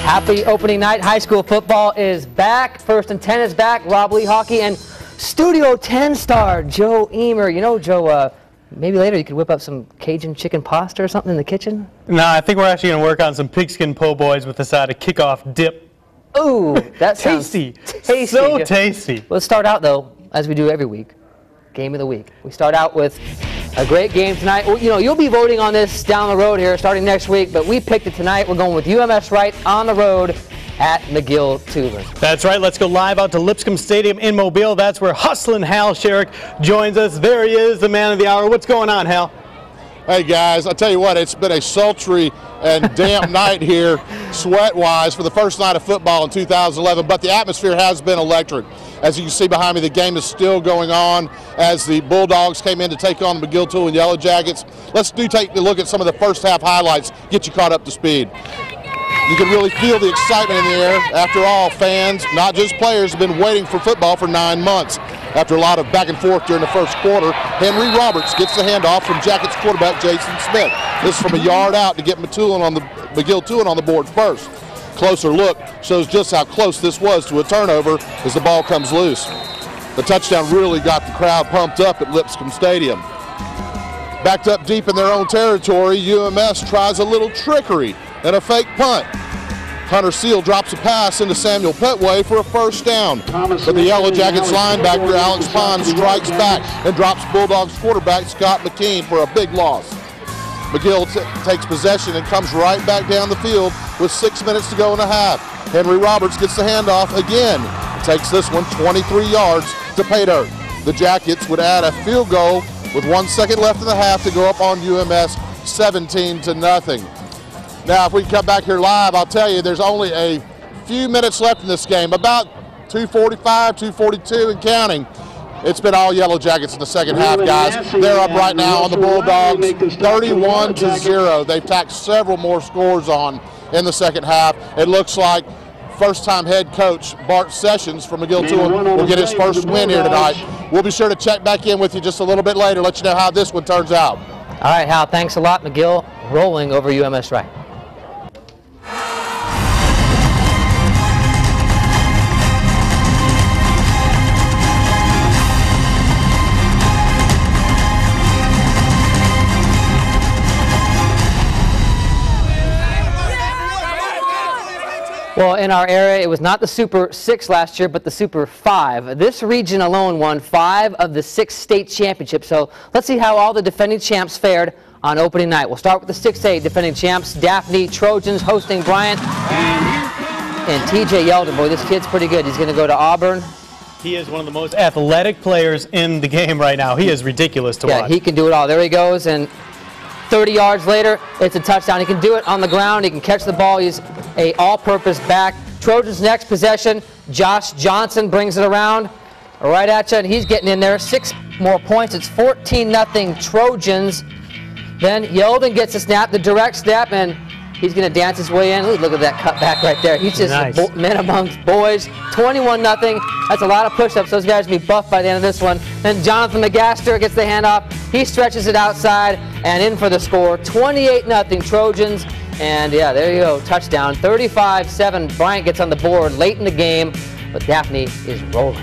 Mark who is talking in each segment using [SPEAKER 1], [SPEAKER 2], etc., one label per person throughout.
[SPEAKER 1] Happy opening night. High school football is back. First and 10 is back. Rob Lee hockey and Studio 10 star Joe Eamer. You know, Joe, maybe later you could whip up some Cajun chicken pasta or something in the kitchen?
[SPEAKER 2] No, I think we're actually going to work on some pigskin po' boys with a side of kickoff dip.
[SPEAKER 1] Ooh, that sounds
[SPEAKER 2] tasty. So tasty.
[SPEAKER 1] Let's start out, though, as we do every week, game of the week. We start out with a great game tonight. You know, you'll be voting on this down the road here starting next week, but we picked it tonight. We're going with UMS Wright on the road at McGill Tooler.
[SPEAKER 2] That's right. Let's go live out to Lipscomb Stadium in Mobile. That's where Hustlin' Hal Sherrick joins us. There he is, the man of the hour. What's going on, Hal?
[SPEAKER 3] Hey, guys, I'll tell you what, it's been a sultry and damp night here, sweat-wise, for the first night of football in 2011, but the atmosphere has been electric. As you can see behind me, the game is still going on as the Bulldogs came in to take on the McGill Tooler Yellow Jackets. Let's take a look at some of the first half highlights, get you caught up to speed. You can really feel the excitement in the air. After all, fans, not just players, have been waiting for football for 9 months. After a lot of back and forth during the first quarter, Henry Roberts gets the handoff from Jackets quarterback Jason Smith. This is from a yard out to get McGill Tooler on the board first. Closer look shows just how close this was to a turnover as the ball comes loose. The touchdown really got the crowd pumped up at Lipscomb Stadium. Backed up deep in their own territory, UMS tries a little trickery and a fake punt. Hunter Seal drops a pass into Samuel Petway for a first down. But the Yellow Jackets linebacker Alex Pond strikes back and drops Bulldogs quarterback Scott McKean for a big loss. McGill takes possession and comes right back down the field with 6 minutes to go in the half. Henry Roberts gets the handoff again. Takes this one 23 yards to pay dirt. The Jackets would add a field goal with 1 second left in the half to go up on UMS 17-0. Now, if we come back here live, I'll tell you there's only a few minutes left in this game, about 2:45, 2:42 and counting. It's been all Yellow Jackets in the second half, guys. They're up right now on the Bulldogs, 31-0. They've tacked several more scores on in the second half. It looks like first-time head coach Bart Sessions from McGill Tooler will get his first win here tonight. We'll be sure to check back in with you just a little bit later, let you know how this one turns out.
[SPEAKER 1] All right, Hal, thanks a lot. McGill rolling over UMS Wright. Well, in our area, it was not the Super 6 last year, but the Super 5. This region alone won 5 of the 6 state championships. So let's see how all the defending champs fared on opening night. We'll start with the 6A defending champs, Daphne Trojans hosting Bryant and TJ Yeldon. Boy, this kid's pretty good. He's going to go to Auburn.
[SPEAKER 2] He is one of the most athletic players in the game right now. He is ridiculous to watch.
[SPEAKER 1] Yeah, he can do it all. There he goes, and 30 yards later, it's a touchdown. He can do it on the ground. He can catch the ball. He's a all-purpose back. Trojans' next possession, Josh Johnson brings it around right at you, and he's getting in there. 6 more points. It's 14-0 Trojans. Then Yeldon gets a snap, the direct snap, and he's going to dance his way in. Ooh, look at that cut back right there. He's just nice. Men amongst boys. 21-0. That's a lot of push-ups. Those guys will be buffed by the end of this one. Then Jonathan McGaster gets the handoff. He stretches it outside and in for the score. 28-0 Trojans. And yeah, there you go. Touchdown. 35-7. Bryant gets on the board late in the game, but Daphne is rolling.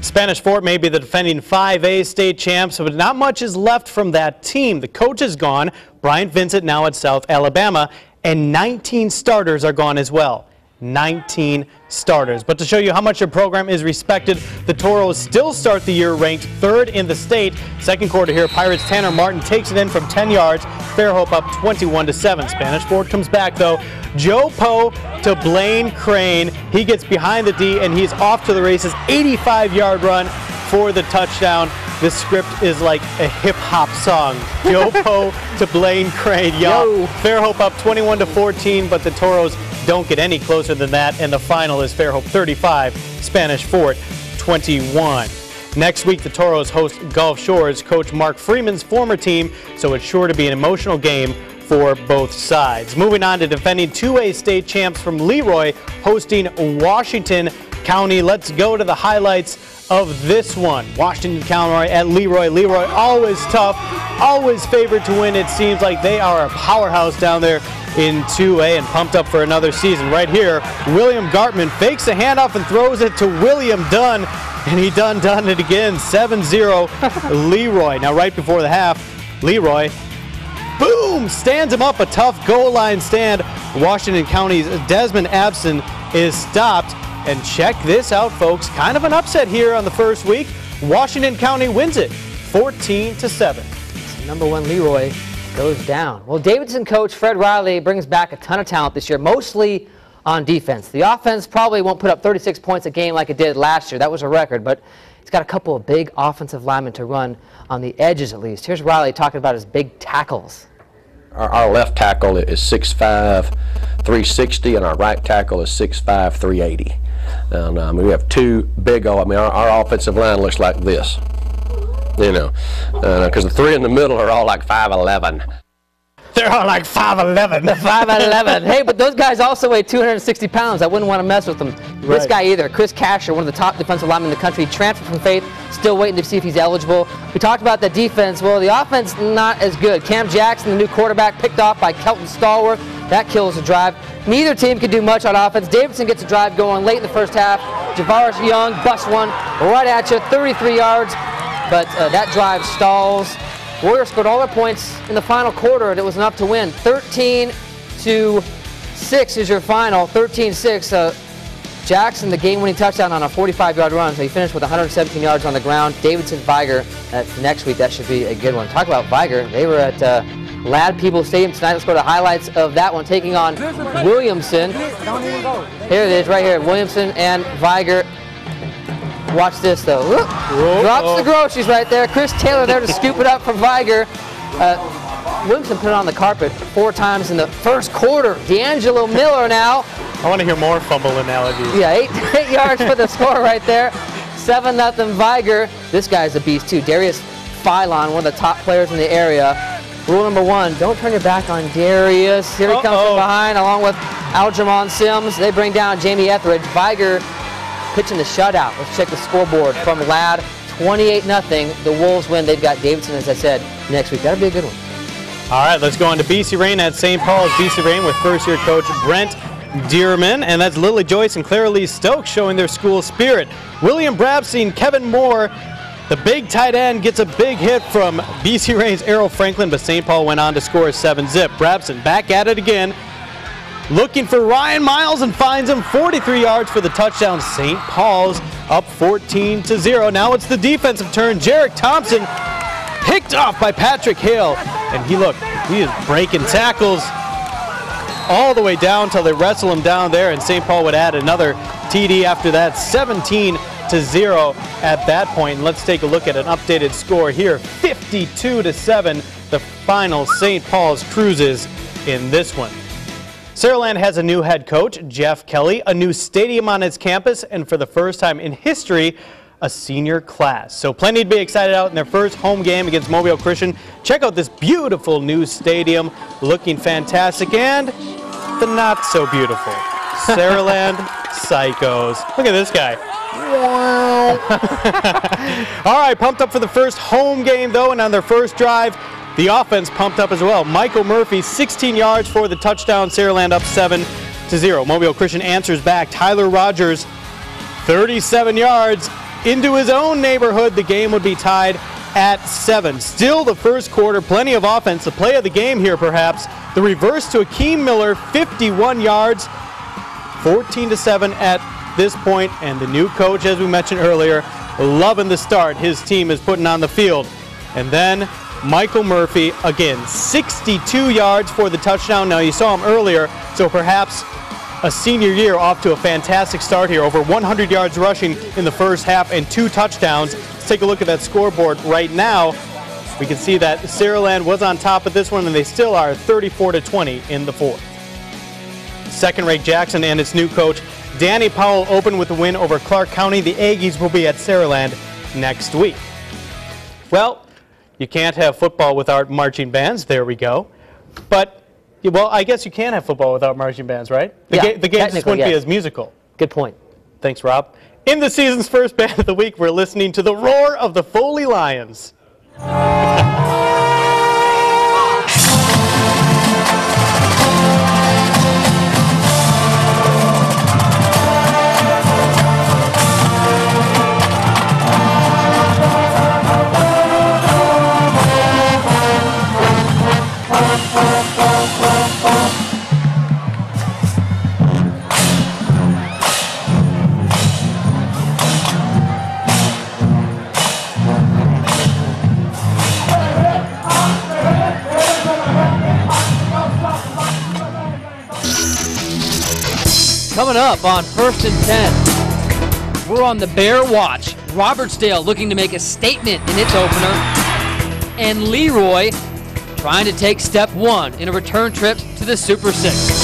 [SPEAKER 2] Spanish Fort may be the defending 5A state champs, but not much is left from that team. The coach is gone. Bryant Vincent now at South Alabama, and 19 starters are gone as well. 19 starters. But to show you how much their program is respected, the Toros still start the year ranked 3rd in the state. Second quarter here, Pirates' Tanner Martin takes it in from 10 yards. Fairhope up 21-7. Spanish Fort comes back though. Joe Poe to Blaine Crane. He gets behind the D and he's off to the races. 85-yard run for the touchdown. This script is like a hip-hop song. Joe Poe to Blaine Crane. Yo. Fairhope up 21-14, but the Toros don't get any closer than that, and the final is Fairhope 35, Spanish Fort 21. Next week, the Toros host Gulf Shores, Coach Mark Freeman's former team, so it's sure to be an emotional game for both sides. Moving on to defending 2A state champs from Leroy, hosting Washington County. Let's go to the highlights of this one. Washington County at Leroy. Leroy always tough, always favored to win. It seems like they are a powerhouse down there in 2A and pumped up for another season. Right here, William Gartman fakes a handoff and throws it to William Dunn, and he done it again. 7-0 Leroy. Now right before the half, Leroy, boom, stands him up, a tough goal line stand. Washington County's Desmond Abson is stopped. And check this out, folks. Kind of an upset here on the first week. Washington County wins it 14-7.
[SPEAKER 1] So number 1 Leroy goes down. Well, Davidson coach Fred Riley brings back a ton of talent this year, mostly on defense. The offense probably won't put up 36 points a game like it did last year. That was a record, but he's got a couple of big offensive linemen to run on the edges at least. Here's Riley talking about his big tackles.
[SPEAKER 4] Our left tackle is 6'5", 360, and our right tackle is 6'5", 380. And we have two big, our offensive line looks like this, because the three in the middle are all like 5'11".
[SPEAKER 2] They're all like 5'11".
[SPEAKER 1] 5'11". Hey, but those guys also weigh 260 pounds. I wouldn't want to mess with them. Right. This guy either. Chris Casher, one of the top defensive linemen in the country, transferred from Faith, still waiting to see if he's eligible. We talked about the defense. Well, the offense, not as good. Cam Jackson, the new quarterback, picked off by Kelton Stallworth. That kills the drive. Neither team can do much on offense. Davidson gets a drive going late in the first half. Javaris Young busts one right at you, 33 yards. But that drive stalls. Warriors scored all their points in the final quarter, and it was enough to win. 13-6 is your final. 13-6. Jackson, the game-winning touchdown on a 45-yard run, so he finished with 117 yards on the ground. Davidson Viger, that's next week. That should be a good one. Talk about Viger. They were at Ladd Peoples Stadium tonight. Let's go to the highlights of that one, taking on Williamson. Here it is, right here. Williamson and Viger. Watch this, though. Drops the groceries right there. Chris Taylor there to scoop it up for Viger. Williamson put it on the carpet 4 times in the first quarter. D'Angelo Miller now.
[SPEAKER 2] I want to hear more fumble analogies.
[SPEAKER 1] Yeah, 8 yards for the score right there. 7-0 Viger. This guy's a beast, too. Darius Philon, one of the top players in the area. Rule number 1, don't turn your back on Darius. Here he comes from behind, along with Aljamon Sims. They bring down Jamie Etheridge. Viger pitching the shutout. Let's check the scoreboard from Ladd. 28-0. The Wolves win. They've got Davidson, as I said, next week. That'll be a good one.
[SPEAKER 2] All right, let's go on to BC Rain at St. Paul's. BC Rain with first-year coach Brent Dearman, and that's Lily Joyce and Clara Lee Stokes showing their school spirit. William Brabstein, Kevin Moore, the big tight end, gets a big hit from BC Rain's Errol Franklin, but St. Paul went on to score 7-zip. Brabstein back at it again, looking for Ryan Miles and finds him 43 yards for the touchdown. St. Paul's up 14-0. Now it's the defensive turn. Jarek Thompson picked off by Patrick Hale, and he is breaking tackles all the way down till they wrestle him down there, and St. Paul would add another TD after that. 17-0 at that point. And let's take a look at an updated score here. 52-7, the final. St. Paul's cruises in this one. Saraland has a new head coach, Jeff Kelly, a new stadium on its campus, and for the first time in history, a senior class. So plenty to be excited out in their first home game against Mobile Christian. Check out this beautiful new stadium, looking fantastic, and the not so beautiful Saraland Psychos. Look at this guy. Wow. All right, pumped up for the first home game though, and on their first drive, the offense pumped up as well. Michael Murphy, 16 yards for the touchdown. Saraland up 7-0. Mobile Christian answers back. Tyler Rogers, 37 yards into his own neighborhood. The game would be tied at 7. Still the first quarter, plenty of offense. The play of the game here, perhaps. The reverse to Akeem Miller, 51 yards, 14-7 at this point. And the new coach, as we mentioned earlier, loving the start his team is putting on the field. And then Michael Murphy, again, 62 yards for the touchdown. Now, you saw him earlier, so perhaps a senior year off to a fantastic start here. Over 100 yards rushing in the first half and 2 touchdowns. Let's take a look at that scoreboard right now. We can see that Saraland was on top of this one, and they still are 34-20 in the fourth. Second-rate Jackson and its new coach, Danny Powell, open with a win over Clark County. The Aggies will be at Saraland next week. Well, you can't have football without marching bands. There we go. But well, I guess you can have football without marching bands, right? The game just wouldn't be as musical.
[SPEAKER 1] Good point.
[SPEAKER 2] Thanks, Rob. In the season's first band of the week, we're listening to the roar of the Foley Lions.
[SPEAKER 1] Coming up on 1st and 10, we're on the Bear Watch. Robertsdale looking to make a statement in its opener, and Leroy trying to take step one in a return trip to the Super 6.